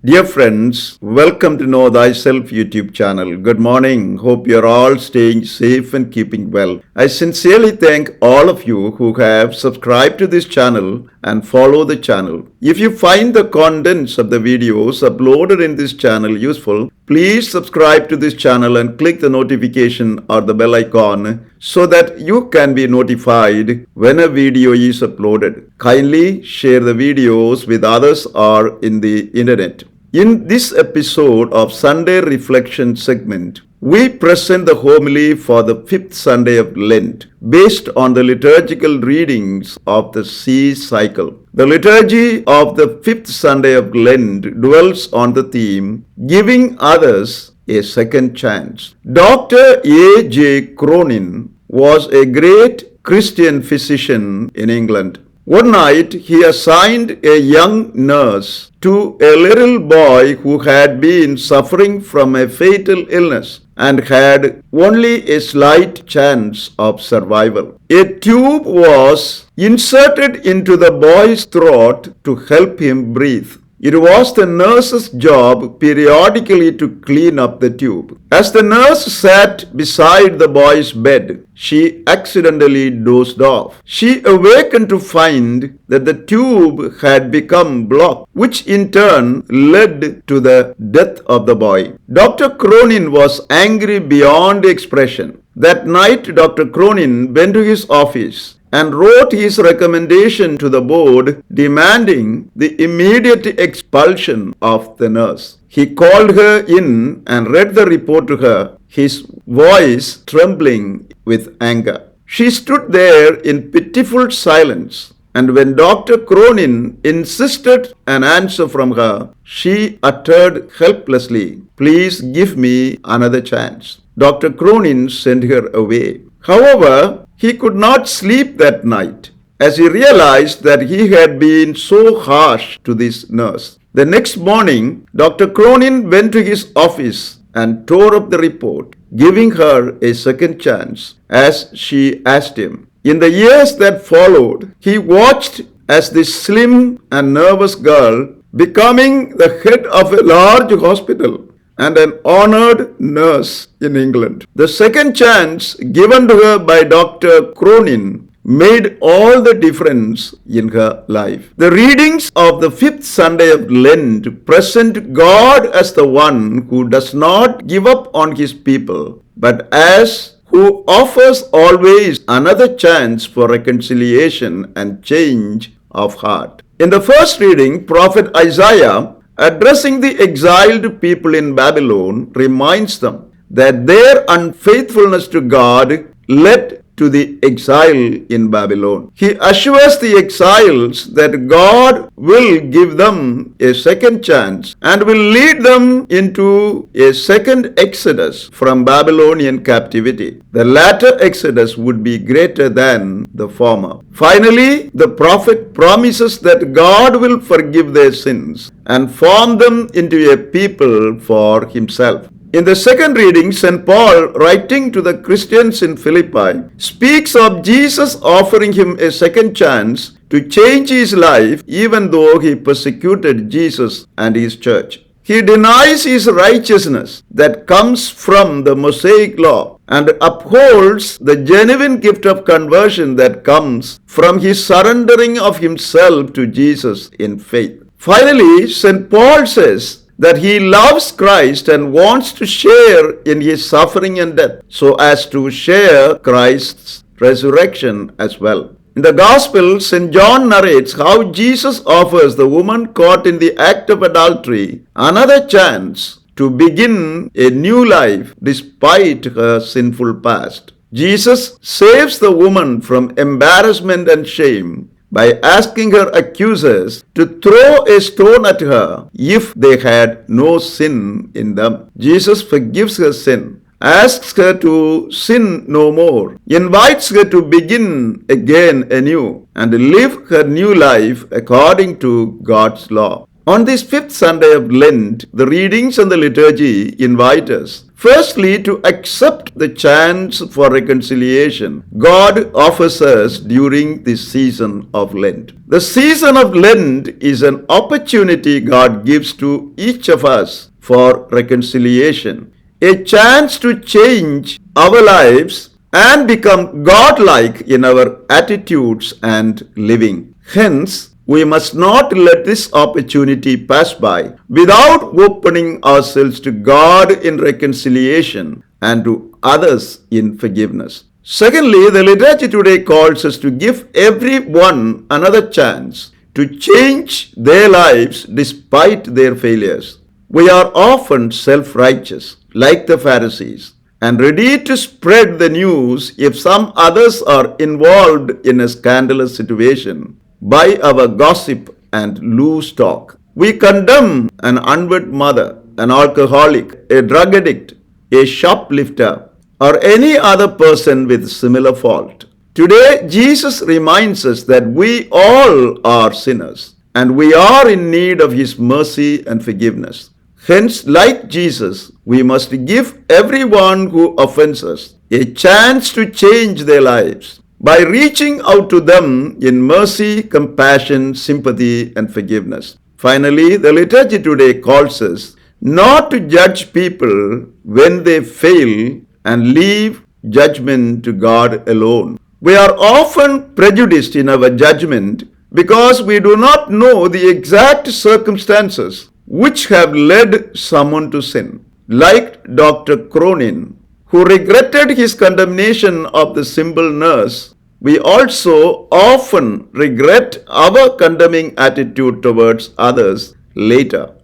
Dear friends, welcome to Know Thyself YouTube Channel. Good morning. Hope you're all staying safe and keeping well. I sincerely thank all of you who have subscribed to this channel and follow the channel. If you find the contents of the videos uploaded in this channel useful, please subscribe to this channel and click the notification or the bell icon so that you can be notified when a video is uploaded. Kindly share the videos with others or in the internet. In this episode of Sunday Reflection segment, we present the homily for the fifth Sunday of Lent based on the liturgical readings of the C cycle. The liturgy of the fifth Sunday of Lent dwells on the theme, giving others a second chance. Dr. A.J. Cronin was a great Christian physician in England. One night, he assigned a young nurse to a little boy who had been suffering from a fatal illness and had only a slight chance of survival. A tube was inserted into the boy's throat to help him breathe. It was the nurse's job periodically to clean up the tube. As the nurse sat beside the boy's bed, she accidentally dozed off. She awakened to find that the tube had become blocked, which in turn led to the death of the boy. Dr. Cronin was angry beyond expression. That night, Dr. Cronin went to his office and wrote his recommendation to the board demanding the immediate expulsion of the nurse. He called her in and read the report to her, his voice trembling with anger. She stood there in pitiful silence, and when Dr. Cronin insisted an answer from her, she uttered helplessly, "Please give me another chance." Dr. Cronin sent her away. However, he could not sleep that night as he realized that he had been so harsh to this nurse. The next morning, Dr. Cronin went to his office and tore up the report, giving her a second chance as she asked him. In the years that followed, he watched as this slim and nervous girl becoming the head of a large hospital and an honored nurse in England. The second chance given to her by Dr. Cronin made all the difference in her life. The readings of the fifth Sunday of Lent present God as the one who does not give up on his people, but as who offers always another chance for reconciliation and change of heart. In the first reading, Prophet Isaiah, addressing the exiled people in Babylon, reminds them that their unfaithfulness to God led to the exile in Babylon. He assures the exiles that God will give them a second chance and will lead them into a second exodus from Babylonian captivity. The latter exodus would be greater than the former. Finally, the prophet promises that God will forgive their sins and form them into a people for himself. In the second reading, St. Paul, writing to the Christians in Philippi, speaks of Jesus offering him a second chance to change his life even though he persecuted Jesus and his church. He denies his righteousness that comes from the Mosaic law and upholds the genuine gift of conversion that comes from his surrendering of himself to Jesus in faith. Finally, St. Paul says that he loves Christ and wants to share in his suffering and death so as to share Christ's resurrection as well. In the Gospel, St. John narrates how Jesus offers the woman caught in the act of adultery another chance to begin a new life despite her sinful past. Jesus saves the woman from embarrassment and shame by asking her accusers to throw a stone at her if they had no sin in them. Jesus forgives her sin, asks her to sin no more, invites her to begin again anew and live her new life according to God's law. On this fifth Sunday of Lent, the readings and the liturgy invite us Firstly, to accept the chance for reconciliation God offers us during this season of Lent. The season of Lent is an opportunity God gives to each of us for reconciliation, a chance to change our lives and become godlike in our attitudes and living. Hence, we must not let this opportunity pass by without opening ourselves to God in reconciliation and to others in forgiveness. Secondly, the liturgy today calls us to give everyone another chance to change their lives despite their failures. We are often self-righteous, like the Pharisees, and ready to spread the news if some others are involved in a scandalous situation by our gossip and loose talk. We condemn an unwed mother, an alcoholic, a drug addict, a shoplifter, or any other person with similar fault. Today, Jesus reminds us that we all are sinners and we are in need of His mercy and forgiveness. Hence, like Jesus, we must give everyone who offends us a chance to change their lives by reaching out to them in mercy, compassion, sympathy, and forgiveness. Finally, the liturgy today calls us not to judge people when they fail and leave judgment to God alone. We are often prejudiced in our judgment because we do not know the exact circumstances which have led someone to sin. Like Dr. Cronin, who regretted his condemnation of the simple nurse, we also often regret our condemning attitude towards others later.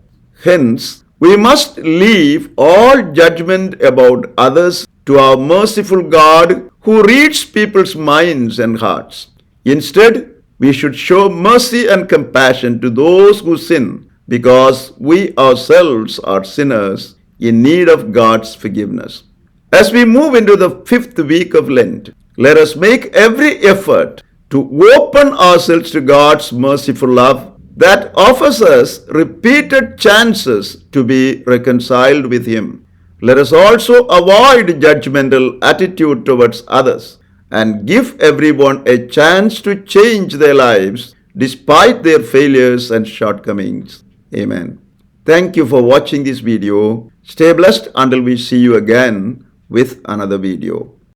Hence, we must leave all judgment about others to our merciful God who reads people's minds and hearts. Instead, we should show mercy and compassion to those who sin because we ourselves are sinners in need of God's forgiveness. As we move into the 5th week of Lent, let us make every effort to open ourselves to God's merciful love that offers us repeated chances to be reconciled with Him. Let us also avoid judgmental attitude towards others and give everyone a chance to change their lives despite their failures and shortcomings. Amen. Thank you for watching this video. Stay blessed until we see you again with another video.